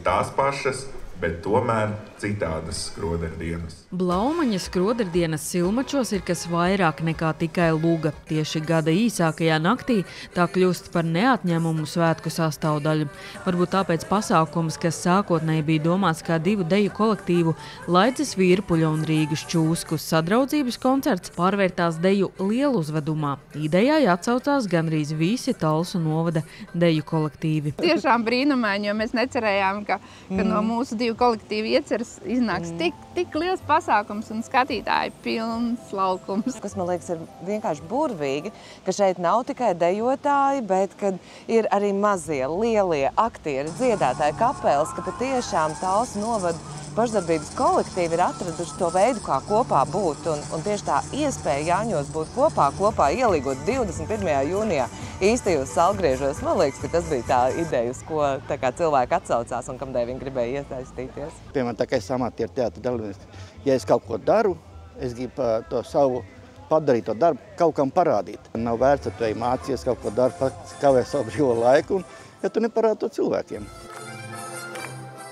tās pašas, bet tomēr citādas skroderdienas. Blaumaņa skroderdienas Silmačos ir kas vairāk nekā tikai luga. Tieši gada īsākajā naktī tā kļūst par neatņemumu svētku sastāvdaļu. Varbūt tāpēc pasākums, kas sākotnēji bija domāts kā divu deju kolektīvu Laidzes Virpuļa un Rīgas Čūsku sadraudzības koncerts, pārvērtās deju lieluzvedumā. Idejai atsaucās gandrīz visi Talsu novada deju kolektīvi. Tiešām brīnumaini, jo mēs necerējām, ka no mūsu divu kolektīvu ieceras iznāks tik liels pasākums un skatītāji pilns laukums. Kas man liekas ir vienkārši burvīgi, ka šeit nav tikai dejotāji, bet kad ir arī mazie, lielie aktieri, dziedātāji, kapeles, ka patiešām Talsu novada pašdarbības kolektīvi ir atraduši to veidu, kā kopā būt. Un tieši tā iespēja Jāņos būt kopā ielīgot 21. jūnijā īstajos salgriežos. Man liekas, ka tas bija tā ideja, uz ko cilvēki atsaucās un kamdēļ viņi gribēja iesaistīties. Piemēram, tā kā es amatieru teātra dalībnieks, ja es kaut ko daru, es gribu to savu padarīto darbu kaut kam parādīt. Nav vērts, ka tu ej mācies kaut ko daru, kavē savu brīvo laiku, ja tu neparādi to cilvēkiem.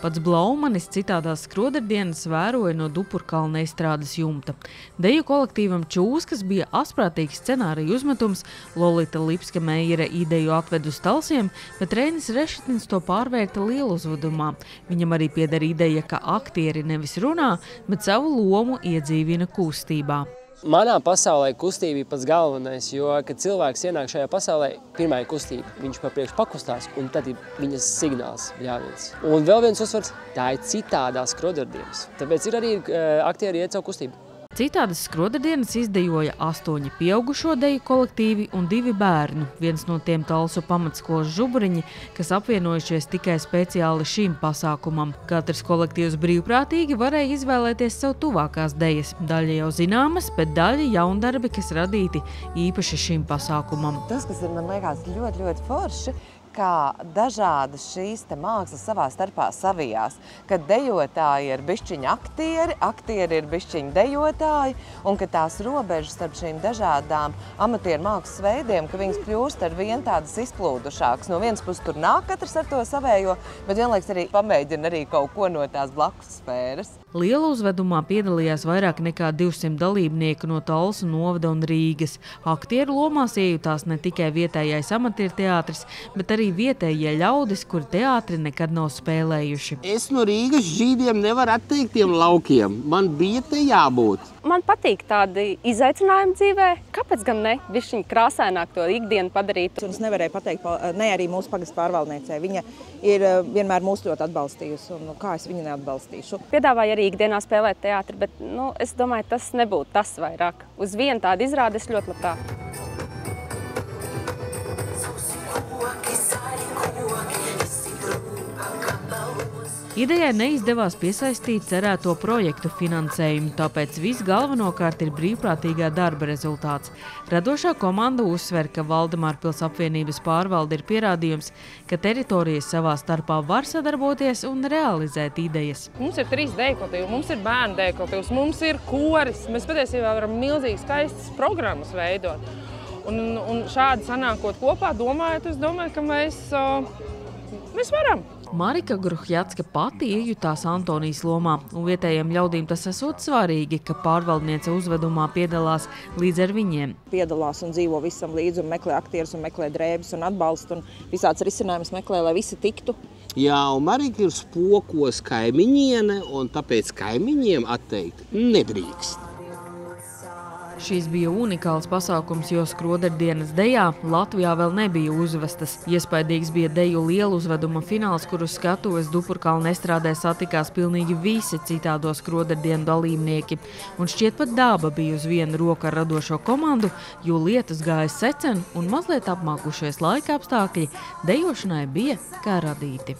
Pats Blaumanis citādās skroderdienas vēroja no Dupurkalna estrādes jumta. Deju kolektīvam Čūskas bija asprātīgs scenārija uzmetums, Lolita Lipska-Meijere ideju atved uz Talsiem, bet Reinis Rešetins to pārvērta lieluzvedumā. Viņam arī pieder ideja, ka aktieri nevis runā, bet savu lomu iedzīvina kustībā. Manā pasaulē kustība ir pats galvenais, jo, kad cilvēks ienāk šajā pasaulē, pirmā ir kustība. Viņš pa priekšu pakustās, un tad ir viņas signāls jāviens. Un vēl viens uzsvars, tā ir citādās skroderdienas. Tāpēc ir arī aktieri iet savu kustību. Citādas skroderdienas izdejoja 8 pieaugušo deju kolektīvi un 2 bērnu. Viens no tiem Talsu pamatskolas žuburiņi, kas apvienojušies tikai speciāli šim pasākumam. Katrs kolektīvs brīvprātīgi varēja izvēlēties sev tuvākās dejas. Daļa jau zināmas, bet daļa jaundarbi, kas radīti īpaši šim pasākumam. Tas, kas ir, man liekas, ļoti, ļoti forši, kā dažādas šīs mākslas savā starpā savijās, kad dejotāji ir bišķiņi aktieri ir bišķiņi dejotāji, un ka tās robežas starp šīm dažādām amatieru mākslas veidiem, ka viņas kļūst ar vien tādas izplūdušākas. No vienas puses tur nāk katrs ar to savējo, bet vienlaiks arī pamēģina arī kaut ko no tās blakus sfēras. Liela uzvedumā piedalījās vairāk nekā 200 dalībnieku no Talsu novada un Rīgas. Aktieru lomās iejutās ne tikai vietējais amatieru teātris, bet arī vietējie ļaudis, kuri teātri nekad nav spēlējuši. Es no Rīgas žīdiem nevaru atteikt tiem laukiem. Man bija te jābūt. Man patīk tādi izaicinājumi dzīvē. Kāpēc gan ne? Bišķiņ krāsaināk to ikdienu padarīt. Es nevarēju pateikt ne arī mūsu pagastu pārvaldniecei. Viņa ir vienmēr mūs ļoti atbalstījusi, un kā es viņu neatbalstīšu. Piedāvāju arī ikdienā spēlēt teātri, bet es domāju, tas nebūtu tas vairāk. Uz vienu tādu izrādi es ļoti labprāt. Idejai neizdevās piesaistīt cerēto projektu finansējumu, tāpēc viss galvenokārt ir brīvprātīgā darba rezultāts. Radošā komanda uzsver, ka Valdemārpils apvienības pārvalde ir pierādījums, ka teritorijas savā starpā var sadarboties un realizēt idejas. Mums ir 3 deju kolektīvi, mums ir bērnu deju kolektīvs, mums ir koris. Mēs patiesībā varam milzīgi skaistas programmas veidot. Un šādi sanākot kopā, es domāju, ka mēs varam. Marika Gruhjatska pati iejutās Antonijas lomā, un vietējiem ļaudīm tas esot svarīgi, ka pārvaldniece uzvedumā piedalās līdz ar viņiem. Piedalās un dzīvo visam līdzi un meklē aktierus un meklē drēbes un atbalstu un visāds risinājumus meklē, lai visi tiktu. Jā, un Marika ir spokos kaimiņiene, un tāpēc kaimiņiem atteikt nedrīkst. Šīs bija unikāls pasākums, jo skroderdienas dejā Latvijā vēl nebija uzvestas. Iespaidīgs bija deju lieluzveduma fināls, kuru skatuves Dupurkalna estrādē satikās pilnīgi visi citādo skroderdienu dalībnieki. Un šķiet pat daba bija uz vienu roku ar radošo komandu, jo lietas gāja secen un mazliet apmākušies laika apstākļi dejošanai bija kā radīti.